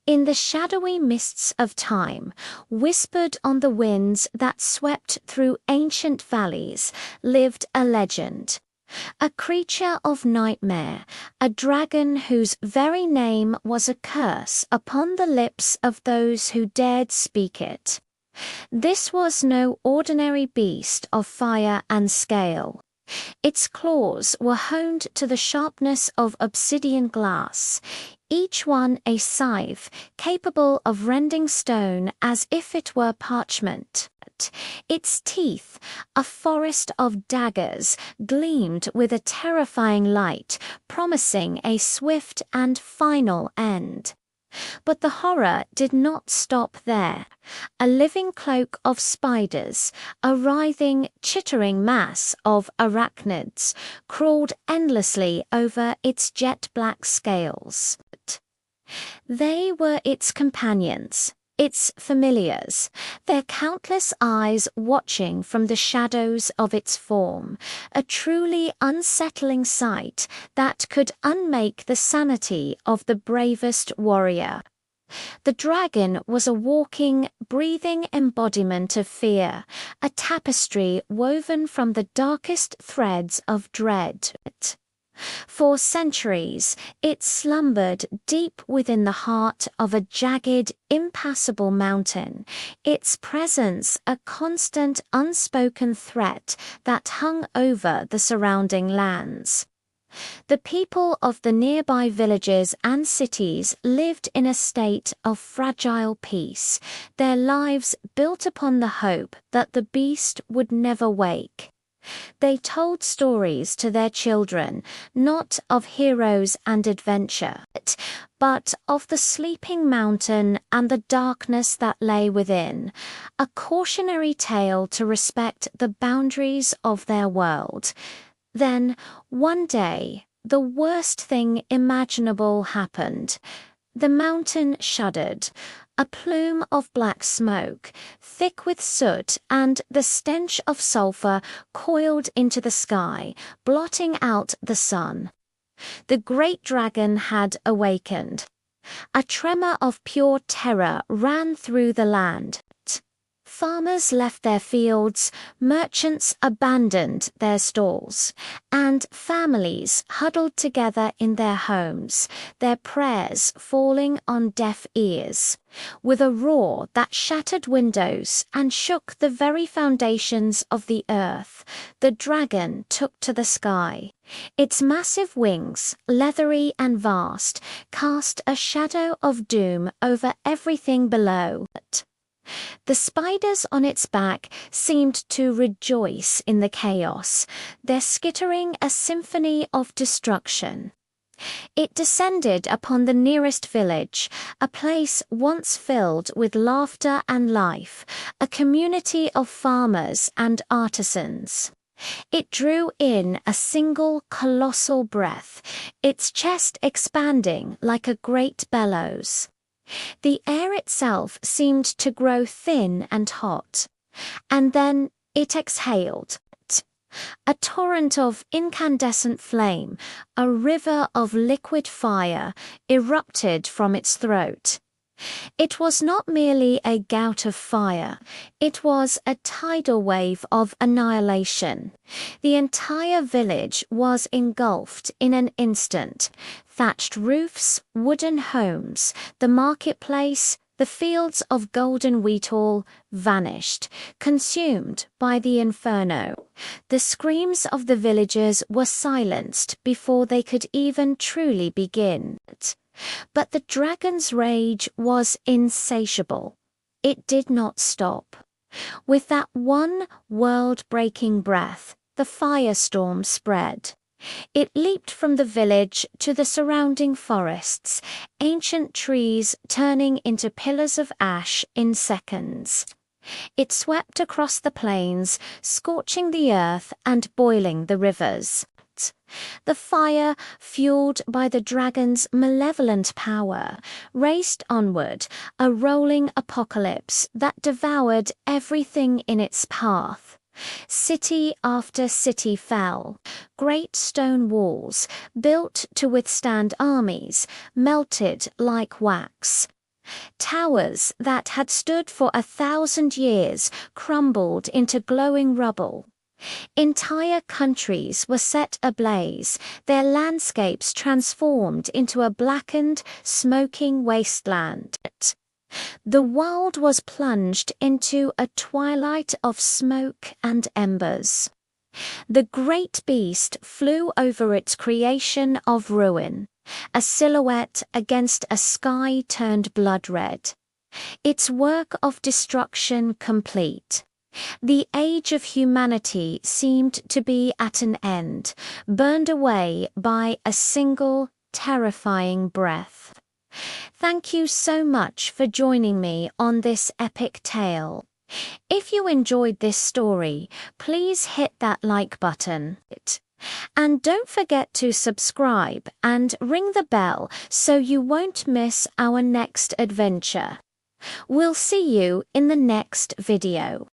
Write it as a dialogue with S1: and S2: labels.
S1: In the shadowy mists of time, whispered on the winds that swept through ancient valleys, lived a legend. A creature of nightmare, a dragon whose very name was a curse upon the lips of those who dared speak it. This was no ordinary beast of fire and scale. Its claws were honed to the sharpness of obsidian glass, each one a scythe capable of rending stone as if it were parchment. Its teeth, a forest of daggers, gleamed with a terrifying light, promising a swift and final end. But the horror did not stop there. A living cloak of spiders, a writhing, chittering mass of arachnids, crawled endlessly over its jet-black scales. They were its companions, its familiars, their countless eyes watching from the shadows of its form, a truly unsettling sight that could unmake the sanity of the bravest warrior. The dragon was a walking, breathing embodiment of fear, a tapestry woven from the darkest threads of dread. For centuries, it slumbered deep within the heart of a jagged, impassable mountain, its presence a constant, unspoken threat that hung over the surrounding lands. The people of the nearby villages and cities lived in a state of fragile peace, their lives built upon the hope that the beast would never wake. They told stories to their children, not of heroes and adventure, but of the sleeping mountain and the darkness that lay within, a cautionary tale to respect the boundaries of their world. Then, one day, the worst thing imaginable happened. The mountain shuddered. A plume of black smoke, thick with soot and the stench of sulfur, coiled into the sky, blotting out the sun. The great dragon had awakened. A tremor of pure terror ran through the land. Farmers left their fields, merchants abandoned their stalls, and families huddled together in their homes, their prayers falling on deaf ears. With a roar that shattered windows and shook the very foundations of the earth, the dragon took to the sky. Its massive wings, leathery and vast, cast a shadow of doom over everything below. The spiders on its back seemed to rejoice in the chaos, their skittering a symphony of destruction. It descended upon the nearest village, a place once filled with laughter and life, a community of farmers and artisans. It drew in a single colossal breath, its chest expanding like a great bellows. The air itself seemed to grow thin and hot, and then it exhaled. A torrent of incandescent flame, a river of liquid fire, erupted from its throat. It was not merely a gout of fire, it was a tidal wave of annihilation. The entire village was engulfed in an instant. Thatched roofs, wooden homes, the marketplace, the fields of golden wheat all vanished, consumed by the inferno. The screams of the villagers were silenced before they could even truly begin. But the dragon's rage was insatiable. It did not stop. With that one world-breaking breath, the firestorm spread. It leaped from the village to the surrounding forests, ancient trees turning into pillars of ash in seconds. It swept across the plains, scorching the earth and boiling the rivers. The fire, fueled by the dragon's malevolent power, raced onward, a rolling apocalypse that devoured everything in its path. City after city fell. Great stone walls, built to withstand armies, melted like wax. Towers that had stood for 1,000 years crumbled into glowing rubble. Entire countries were set ablaze, their landscapes transformed into a blackened, smoking wasteland. The world was plunged into a twilight of smoke and embers. The great beast flew over its creation of ruin, a silhouette against a sky turned blood red. Its work of destruction complete. The age of humanity seemed to be at an end, burned away by a single terrifying breath. Thank you so much for joining me on this epic tale. If you enjoyed this story, please hit that like button. And don't forget to subscribe and ring the bell so you won't miss our next adventure. We'll see you in the next video.